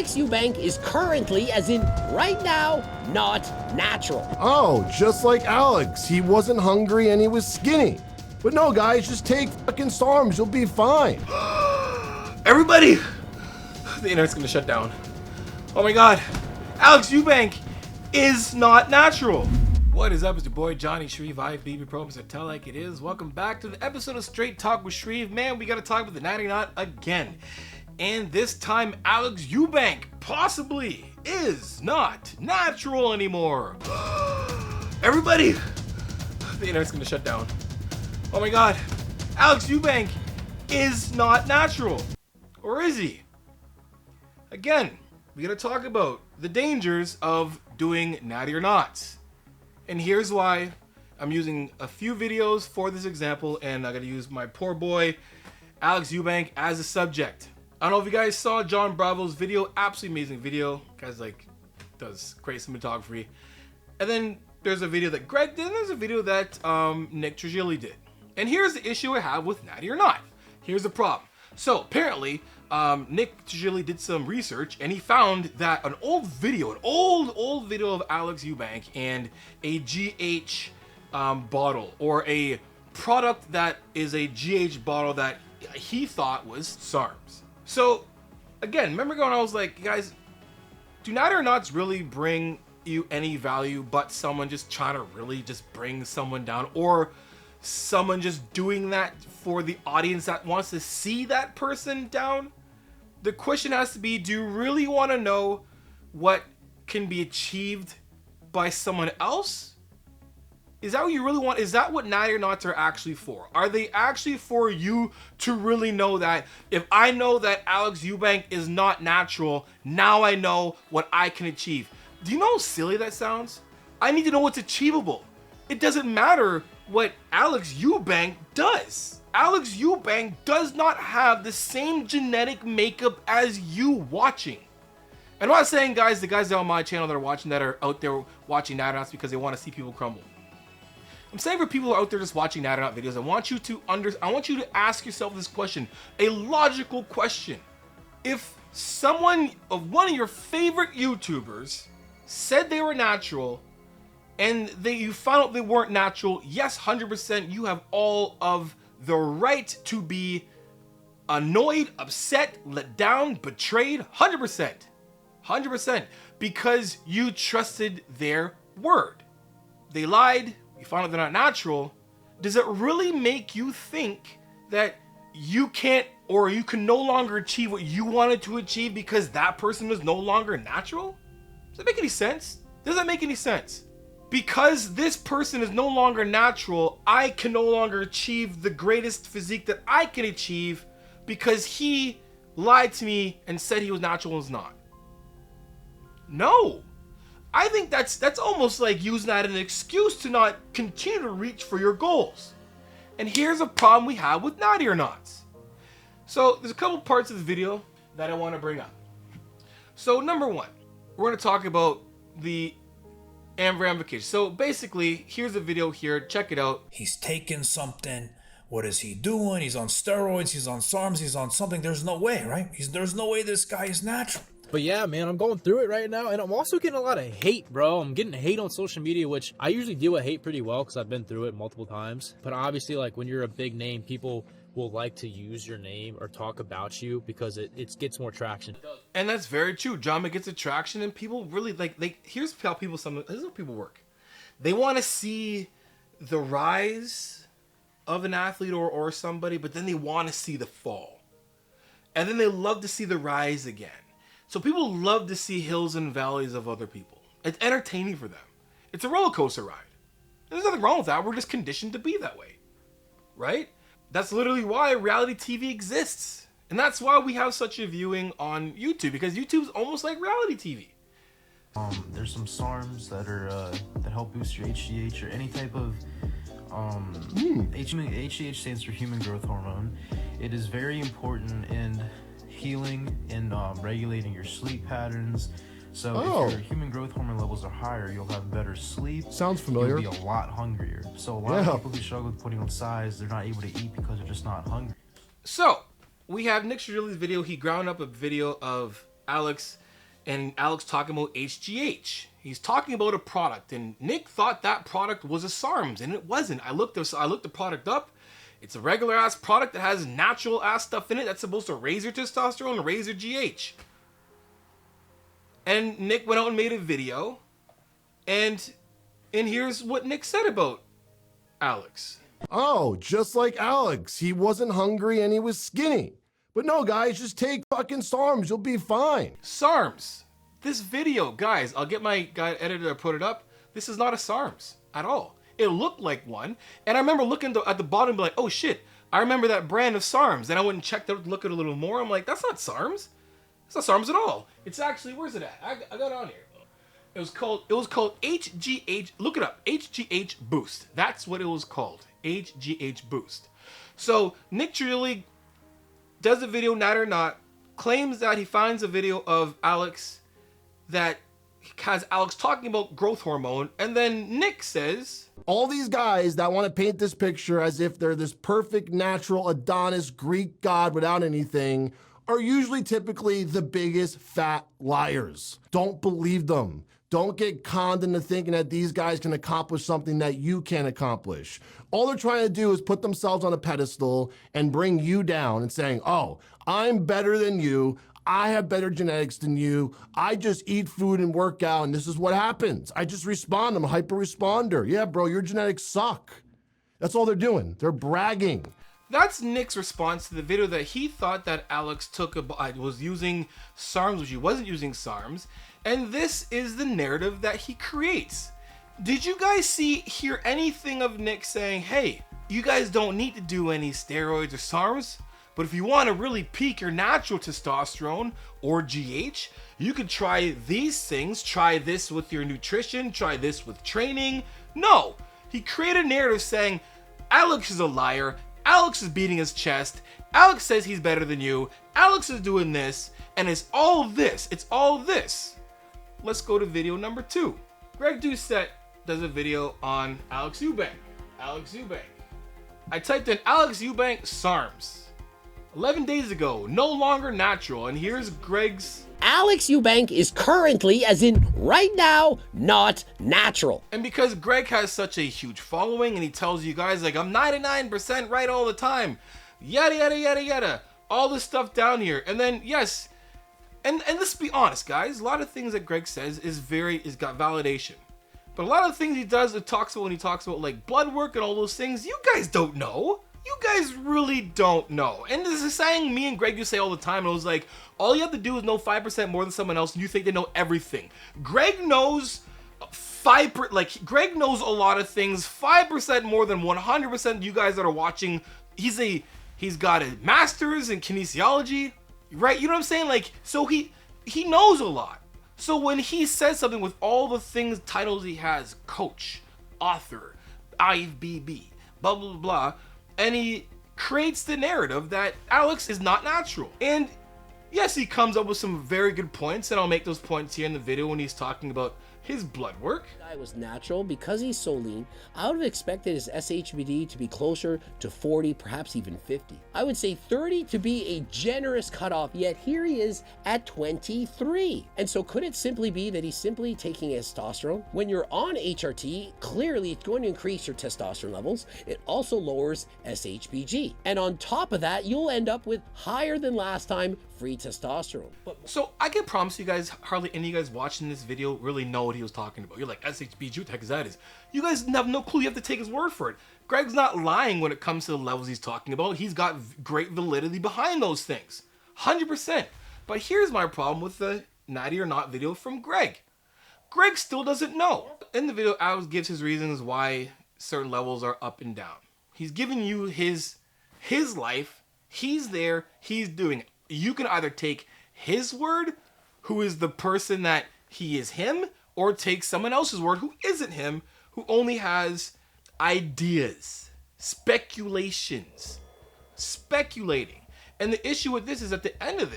Alex Eubanks is currently, as in right now, not natural. Oh, just like Alex. He wasn't hungry and he was skinny. But no, guys, just take fucking SARMs. You'll be fine. Everybody! The internet's gonna shut down. Oh my god. Alex Eubanks is not natural. What is up? It's your boy Johnny Shreve, IFBB Pro, Mr. Tell Like It Is. Welcome back to the episode of Straight Talk with Shreve. Man, we gotta talk about the Natty Knot again. And this time, Alex Eubanks possibly is not natural anymore. Everybody! The internet's gonna shut down. Oh my god. Alex Eubanks is not natural. Or is he? Again, we gotta talk about the dangers of doing natty or nots. And here's why. I'm using a few videos for this example, and I gotta use my poor boy Alex Eubanks as a subject. I don't know if you guys saw John Bravo's video, absolutely amazing video. Guy's like does great cinematography. And then there's a video that Greg did, and there's a video that Nick Trigili did. And here's the issue I have with natty or not. Here's the problem. So apparently, Nick Trigili did some research and he found that an old video, an old video of Alex Eubanks and a GH bottle, or a product that is a GH bottle that he thought was SARMs. So again, remember when I was like, guys, do natty or nots really bring you any value but someone just trying to really just bring someone down, or someone just doing that for the audience that wants to see that person down? The question has to be, do you really want to know what can be achieved by someone else? Is that what you really want? Is that what natty or nots are actually for? Are they actually for you to really know that if I know that Alex Eubanks is not natural, now I know what I can achieve? Do you know how silly that sounds? I need to know what's achievable. It doesn't matter what Alex Eubanks does. Alex Eubanks does not have the same genetic makeup as you watching. And I'm not saying, guys, the guys that are on my channel that are watching, that are out there watching natty or nots because they want to see people crumble. I'm saying for people who are out there just watching natty or not videos, I want you to ask yourself this question, a logical question. If someone of one of your favorite YouTubers said they were natural, and you found out they weren't natural, yes, 100%, you have all of the right to be annoyed, upset, let down, betrayed, 100%. 100%, because you trusted their word. They lied, you found out they're not natural. Does it really make you think that you can't, or you can no longer achieve what you wanted to achieve because that person is no longer natural? Does that make any sense? Does that make any sense? Because this person is no longer natural, I can no longer achieve the greatest physique that I can achieve because he lied to me and said he was natural and was not. No. I think that's almost like using that as an excuse to not continue to reach for your goals. And here's a problem we have with natty or nots. So there's a couple parts of the video that I want to bring up. So number one, we're going to talk about the ramifications. So basically, here's a video here. Check it out. He's taking something. What is he doing? He's on steroids. He's on SARMs. He's on something. There's no way, right? There's no way this guy is natural. But yeah, man, I'm going through it right now, and I'm also getting a lot of hate, bro. I'm getting hate on social media, which I usually deal with hate pretty well because I've been through it multiple times. But obviously, like, when you're a big name, people will like to use your name or talk about you because it gets more traction. And that's very true. Drama gets attraction, and people really here's how people work. They want to see the rise of an athlete or somebody, but then they want to see the fall. And then they love to see the rise again. So people love to see hills and valleys of other people. It's entertaining for them. It's a roller coaster ride. And there's nothing wrong with that. We're just conditioned to be that way, right? That's literally why reality TV exists. And that's why we have such a viewing on YouTube, because YouTube's almost like reality TV. There's some SARMs that are that help boost your HGH or any type of HGH stands for human growth hormone. It is very important in healing and regulating your sleep patterns. So if your human growth hormone levels are higher, you'll have better sleep. Sounds familiar. You'll be a lot hungrier. So a lot of people who struggle with putting on size, they're not able to eat because they're just not hungry. So we have Nick Trigili's video. He ground up a video of Alex and Alex talking about HGH. He's talking about a product, and Nick thought that product was a SARMs, and it wasn't. I looked the product up. It's a regular ass product that has natural ass stuff in it that's supposed to raise your testosterone and raise your GH. And Nick went out and made a video, and here's what Nick said about Alex. Oh, just like Alex. He wasn't hungry and he was skinny. But no, guys, just take fucking SARMs. You'll be fine. SARMs. This video, guys, I'll get my guy editor to put it up. This is not a SARMs at all. It looked like one. And I remember looking at the bottom and be like, oh shit, I remember that brand of SARMs. And I went and checked out, look at it a little more. I'm like, that's not SARMs. It's not SARMs at all. It's actually, where's it at? I got it on here. It was called HGH, look it up, HGH Boost. That's what it was called, HGH Boost. So Nick Trigili does a video, Not or Not, claims that he finds a video of Alex that has Alex talking about growth hormone, and then Nick says, all these guys that want to paint this picture as if they're this perfect natural Adonis Greek god without anything are usually typically the biggest fat liars. Don't believe them. Don't get conned into thinking that these guys can accomplish something that you can't accomplish. All they're trying to do is put themselves on a pedestal and bring you down and saying, oh, I'm better than you. I have better genetics than you. I just eat food and work out, and this is what happens. I just respond. I'm a hyper responder. Yeah, bro, your genetics suck. That's all they're doing. They're bragging. That's Nick's response to the video that he thought that Alex was using SARMs, which he wasn't using SARMs. And this is the narrative that he creates. Did you guys hear anything of Nick saying, hey, you guys don't need to do any steroids or SARMs, but if you want to really peak your natural testosterone or GH, you could try these things, try this with your nutrition, try this with training. No, he created a narrative saying, Alex is a liar, Alex is beating his chest, Alex says he's better than you, Alex is doing this, and it's all this. Let's go to video number 2. Greg Doucette does a video on Alex Eubanks. I typed in Alex Eubanks SARMs 11 days ago, no longer natural, and here's Greg's. Alex Eubanks is currently, as in right now, not natural. And because Greg has such a huge following and he tells you guys like, I'm 99% right all the time, yada yada yada yada, all this stuff down here, and then yes, and let's be honest, guys, a lot of things that Greg says is got validation, but a lot of things he does, when he talks about like blood work and all those things, you guys don't know. You guys really don't know. And this is saying me and Greg you say all the time, and it was like, all you have to do is know 5% more than someone else, and you think they know everything. Greg knows Greg knows a lot of things, 5% more than 100% of you guys that are watching. He's got a master's in kinesiology, right? You know what I'm saying? Like, so he knows a lot. So when he says something with all the titles he has, coach, author, IFBB, blah, blah, blah, and he creates the narrative that Alex is not natural. And yes, he comes up with some very good points, and I'll make those points here in the video when he's talking about his blood work. I was natural because he's so lean. I would have expected his SHBD to be closer to 40, perhaps even 50. I would say 30 to be a generous cutoff, yet here he is at 23. And so could it simply be that he's simply taking testosterone? When you're on HRT, clearly it's going to increase your testosterone levels. It also lowers SHBG. And on top of that, you'll end up with higher than last time free testosterone. So I can promise you guys, hardly any of you guys watching this video really know what he was talking about. You're like, SHBG, what the heck is that? You guys have no clue. You have to take his word for it. Greg's not lying when it comes to the levels he's talking about. He's got great validity behind those things, 100%. But here's my problem with the Natty or Not video from Greg. Greg still doesn't know. In the video, Alex gives his reasons why certain levels are up and down. He's giving you his life. He's there. He's doing it. You can either take his word, who is the person that he is him, or take someone else's word who isn't him, who only has ideas, speculations, speculating. And the issue with this is at the end of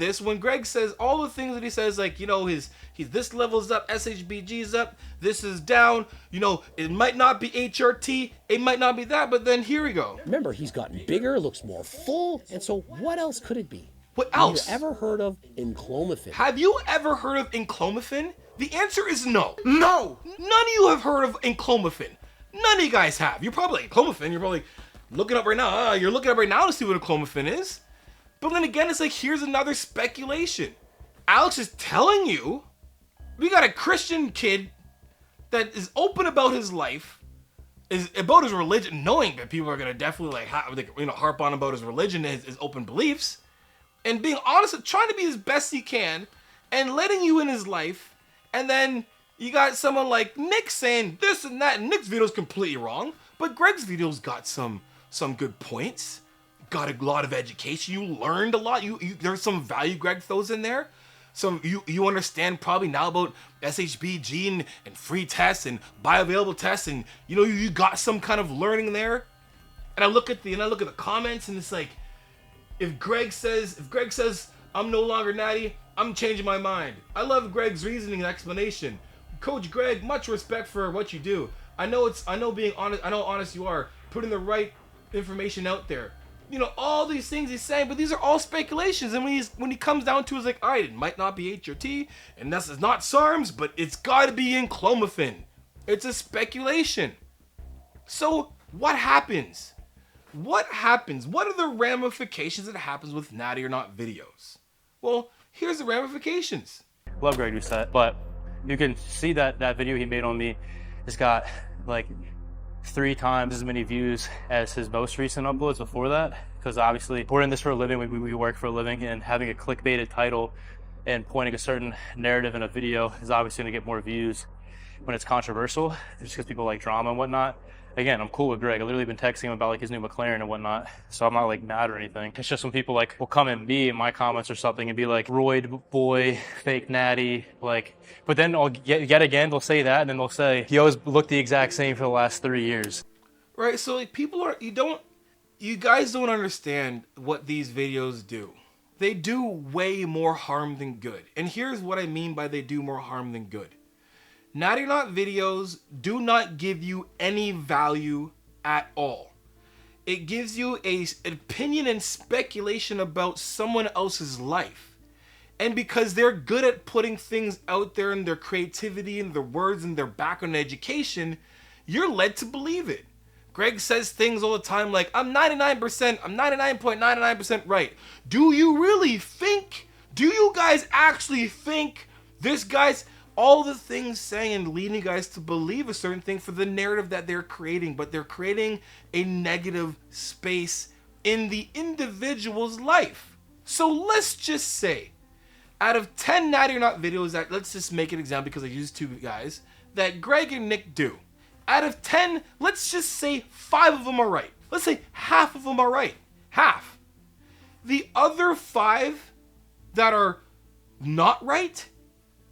this, when Greg says all the things that he says, like, you know, he's this level's up, SHBG's up, this is down, you know, it might not be HRT, it might not be that, but then here we go. Remember, he's gotten bigger, looks more full, and so what else could it be? What Have else? you ever heard of enclomiphene? Have you ever heard of enclomiphene? The answer is no. No! None of you have heard of enclomiphene. None of you guys have. You're probably like, enclomiphene, you're probably looking up right now. You're looking up right now to see what enclomiphene is. But then again, it's like, here's another speculation. Alex is telling you, we got a Christian kid that is open about his life, is about his religion, knowing that people are gonna definitely harp on about his religion and his open beliefs, and being honest, trying to be as best he can, and letting you in his life, and then you got someone like Nick saying this and that, and Nick's video's completely wrong, but Greg's video's got some good points, got a lot of education, you learned a lot, there's some value Greg throws in there. So you understand probably now about SHBG and free tests and bioavailable tests, and you got some kind of learning there. And I look at the comments, and it's like, if Greg says I'm no longer Natty, I'm changing my mind. I love Greg's reasoning and explanation. Coach Greg, much respect for what you do. I know being honest, I know how honest you are, putting the right information out there. All these things he's saying, but these are all speculations. And when he comes down to it, it's like, all right, it might not be HRT, and this is not SARMs, but it's got to be enclomiphene. It's a speculation. So what happens? What happens? What are the ramifications that happens with Natty or Not videos? Well, here's the ramifications. Love Greg Doucette, but you can see that video he made on me has got like 3 times as many views as his most recent uploads before that, because obviously we're in this for a living, we work for a living, and having a clickbaited title and pointing a certain narrative in a video is obviously going to get more views when it's controversial, just because people like drama and whatnot. Again, I'm cool with Greg. I've literally been texting him about like his new McLaren and whatnot, so I'm not like mad or anything. It's just when people like will come at me in my comments or something and be like, roid boy, fake Natty, like, but then I'll yet again they'll say that, and then they'll say he always looked the exact same for the last 3 years. Right, so like you guys don't understand what these videos do. They do way more harm than good. And here's what I mean by they do more harm than good. Natty or Not videos do not give you any value at all. It gives you an opinion and speculation about someone else's life. And because they're good at putting things out there in their creativity and their words and their background and education, you're led to believe it. Greg says things all the time like, I'm 99.99% right. Do you really think? Do you guys actually think this guy's all the things saying and leading you guys to believe a certain thing for the narrative that they're creating, but they're creating a negative space in the individual's life. So let's just say, out of 10 Natty or Not videos that, let's just make an example because I used 2 guys, that Greg and Nick do, out of 10, let's just say 5 of them are right. Let's say half of them are right. Half. The other 5 that are not right,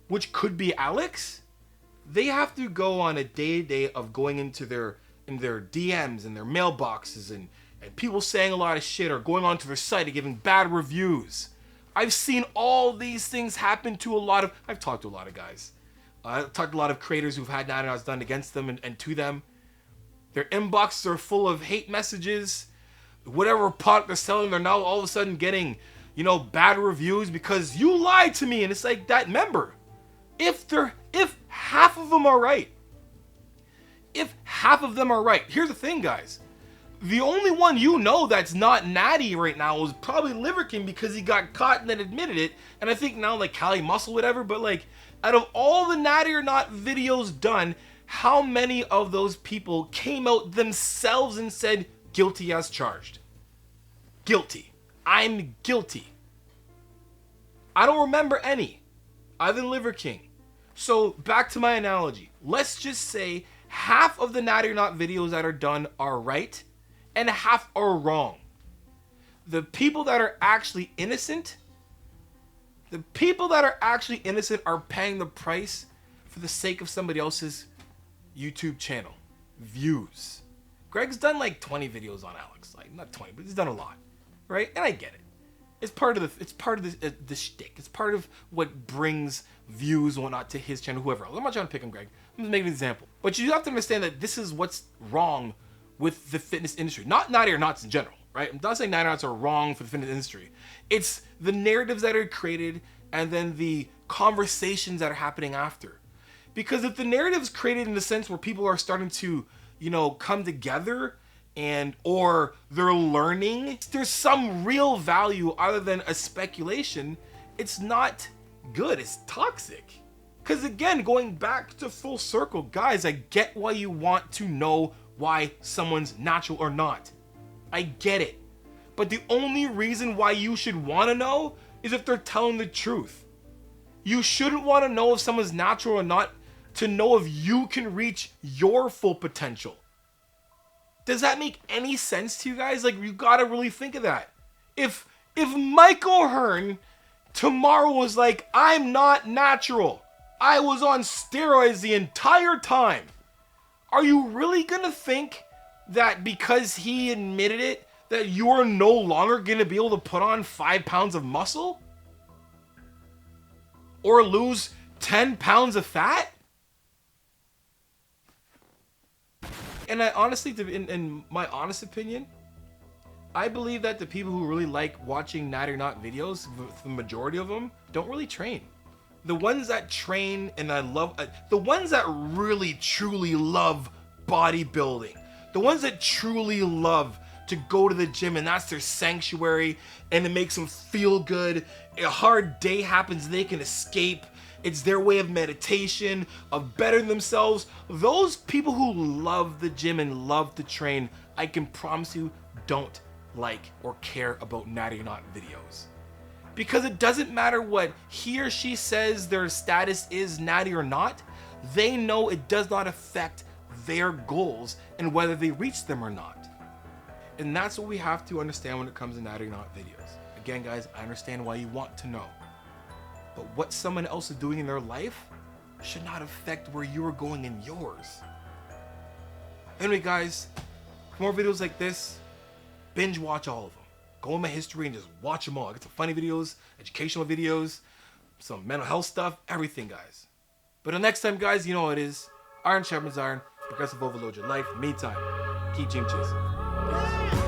which could be Alex, they have to go on a day-to-day of going into their DMs and their mailboxes and people saying a lot of shit or going onto their site and giving bad reviews. I've seen all these things happen to I've talked to a lot of guys. I've talked to a lot of creators who've had Natty done against them and to them. Their inboxes are full of hate messages. Whatever product they're selling, they're now all of a sudden getting, bad reviews because you lied to me. And it's like that member. If half of them are right, here's the thing, guys. The only one that's not Natty right now is probably Liver King because he got caught and then admitted it. And I think now like Cali Muscle, whatever, but like out of all the Natty or Not videos done, how many of those people came out themselves and said guilty as charged? Guilty. I'm guilty. I don't remember any, other than Liver King. So back to my analogy. Let's just say half of the Natty or Not videos that are done are right and half are wrong. The people that are actually innocent, are paying the price for the sake of somebody else's YouTube channel. Views. Greg's done like 20 videos on Alex. Like not 20, but he's done a lot. Right? And I get it. It's part of the shtick. It's part of what brings views and whatnot to his channel, whoever else. I'm not trying to pick on Greg. I'm just making an example. But you have to understand that this is what's wrong with the fitness industry. Not Natty or Nots in general, right? right? I'm not saying Natty knots are wrong for the fitness industry. It's the narratives that are created and then the conversations that are happening after. Because if the narrative's created in the sense where people are starting to, you know, come together and or they're learning, there's some real value other than a speculation, it's not good, it's toxic. Because again, going back to full circle, guys, I get why you want to know why someone's natural or not. I get it. But the only reason why you should want to know is if they're telling the truth. You shouldn't want to know if someone's natural or not to know if you can reach your full potential. Does that make any sense to you guys? Like, you gotta really think of that. If Michael Hearn tomorrow was like, I'm not natural, I was on steroids the entire time, are you really gonna think that because he admitted it, that you are no longer gonna be able to put on 5 pounds of muscle? Or lose 10 pounds of fat? And I honestly, in my honest opinion, I believe that the people who really like watching Natty or Not videos, the majority of them, don't really train. The ones that train, and I love, the ones that really truly love bodybuilding, the ones that truly love to go to the gym and that's their sanctuary and it makes them feel good. A hard day happens, they can escape. It's their way of meditation, of bettering themselves. Those people who love the gym and love to train, I can promise you, don't like or care about Natty or Not videos. Because it doesn't matter what he or she says their status is Natty or not, they know it does not affect their goals and whether they reach them or not. And that's what we have to understand when it comes to Natty or Not videos. Again, guys, I understand why you want to know. But what someone else is doing in their life should not affect where you are going in yours. Anyway, guys, for more videos like this, binge watch all of them. Go in my history and just watch them all. I get some funny videos, educational videos, some mental health stuff, everything, guys. But until next time, guys, you know what it is. Iron sharpens iron. Progressive overload your life. Meantime, keep gym chasing. Peace.